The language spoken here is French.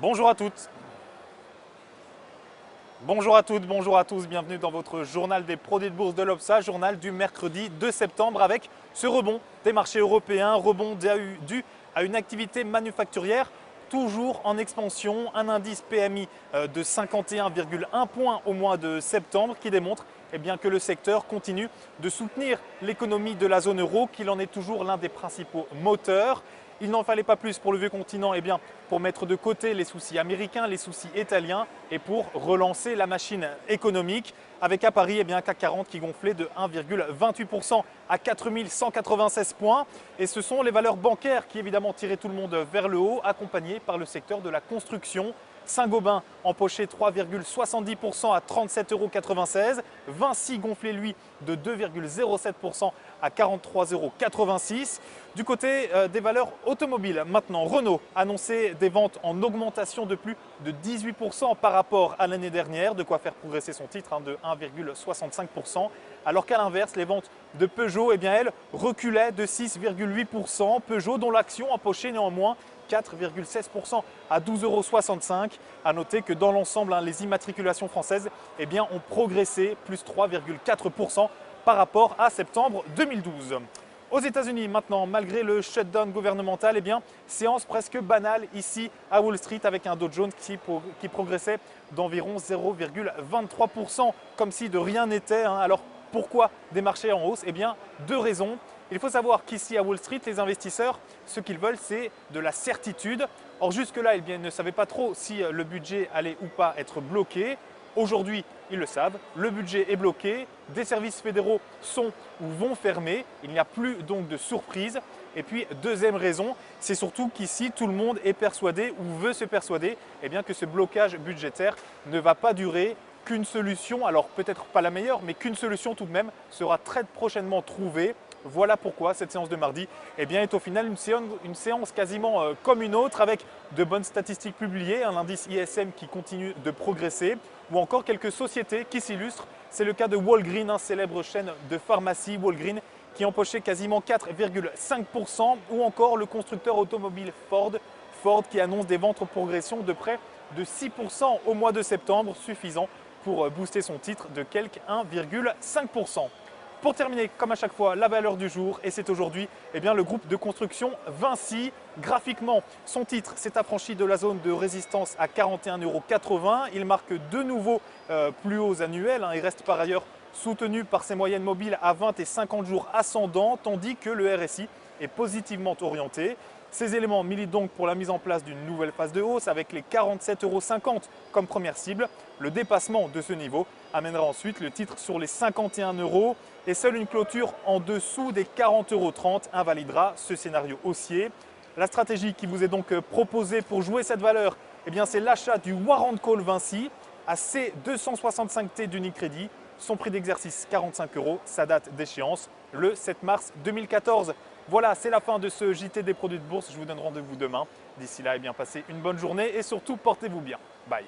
Bonjour à toutes. Bonjour à toutes, bonjour à tous, bienvenue dans votre journal des produits de bourse de l'Obsa, journal du mercredi 2 septembre avec ce rebond des marchés européens, rebond dû à une activité manufacturière toujours en expansion, un indice PMI de 51,1 points au mois de septembre qui démontre que le secteur continue de soutenir l'économie de la zone euro, qu'il en est toujours l'un des principaux moteurs. Il n'en fallait pas plus pour le vieux continent pour mettre de côté les soucis américains, les soucis italiens et pour relancer la machine économique avec à Paris un CAC 40 qui gonflait de 1,28% à 4196 points. Et ce sont les valeurs bancaires qui évidemment tiraient tout le monde vers le haut, accompagnées par le secteur de la construction. Saint-Gobain empoché 3,70% à 37,96 €. Vinci gonflé lui de 2,07% à 43,86 €. Du côté des valeurs automobiles, maintenant Renault annonçait des ventes en augmentation de plus de 18% par rapport à l'année dernière, de quoi faire progresser son titre de 1,65%. Alors qu'à l'inverse, les ventes de Peugeot, elles reculaient de 6,8%. Peugeot dont l'action empochait néanmoins 4,16% à 12,65 €. À noter que dans l'ensemble, les immatriculations françaises ont progressé plus 3,4% par rapport à septembre 2012. Aux États-Unis maintenant, malgré le shutdown gouvernemental, séance presque banale ici à Wall Street avec un Dow Jones qui progressait d'environ 0,23%, comme si de rien n'était. Alors pourquoi des marchés en hausse? Deux raisons. Il faut savoir qu'ici à Wall Street, les investisseurs, ce qu'ils veulent, c'est de la certitude. Or jusque-là, ils ne savaient pas trop si le budget allait ou pas être bloqué. Aujourd'hui, ils le savent, le budget est bloqué, des services fédéraux sont ou vont fermer, il n'y a plus donc de surprise. Et puis, deuxième raison, c'est surtout qu'ici, tout le monde est persuadé ou veut se persuader que ce blocage budgétaire ne va pas durer, qu'une solution, alors peut-être pas la meilleure, mais qu'une solution tout de même sera très prochainement trouvée. Voilà pourquoi cette séance de mardi est au final une séance quasiment comme une autre, avec de bonnes statistiques publiées, un indice ISM qui continue de progresser, ou encore quelques sociétés qui s'illustrent. C'est le cas de Walgreens, célèbre chaîne de pharmacie Walgreens, qui empochait quasiment 4,5%, ou encore le constructeur automobile Ford qui annonce des ventes en progression de près de 6% au mois de septembre, suffisant pour booster son titre de quelque 1,5%. Pour terminer, comme à chaque fois, la valeur du jour, et c'est aujourd'hui le groupe de construction Vinci. Graphiquement, son titre s'est affranchi de la zone de résistance à 41,80 €. Il marque de nouveaux plus hauts annuels. Il reste par ailleurs soutenu par ses moyennes mobiles à 20 et 50 jours ascendants, tandis que le RSI est positivement orienté. Ces éléments militent donc pour la mise en place d'une nouvelle phase de hausse avec les 47,50 € comme première cible. Le dépassement de ce niveau amènera ensuite le titre sur les 51 € et seule une clôture en dessous des 40,30 € invalidera ce scénario haussier. La stratégie qui vous est donc proposée pour jouer cette valeur, c'est l'achat du Warrant Call Vinci à C265T d'Unicredit. Son prix d'exercice 45 €, sa date d'échéance le 7 mars 2014. Voilà, c'est la fin de ce JT des produits de bourse. Je vous donne rendez-vous demain. D'ici là, passez une bonne journée et surtout portez-vous bien. Bye.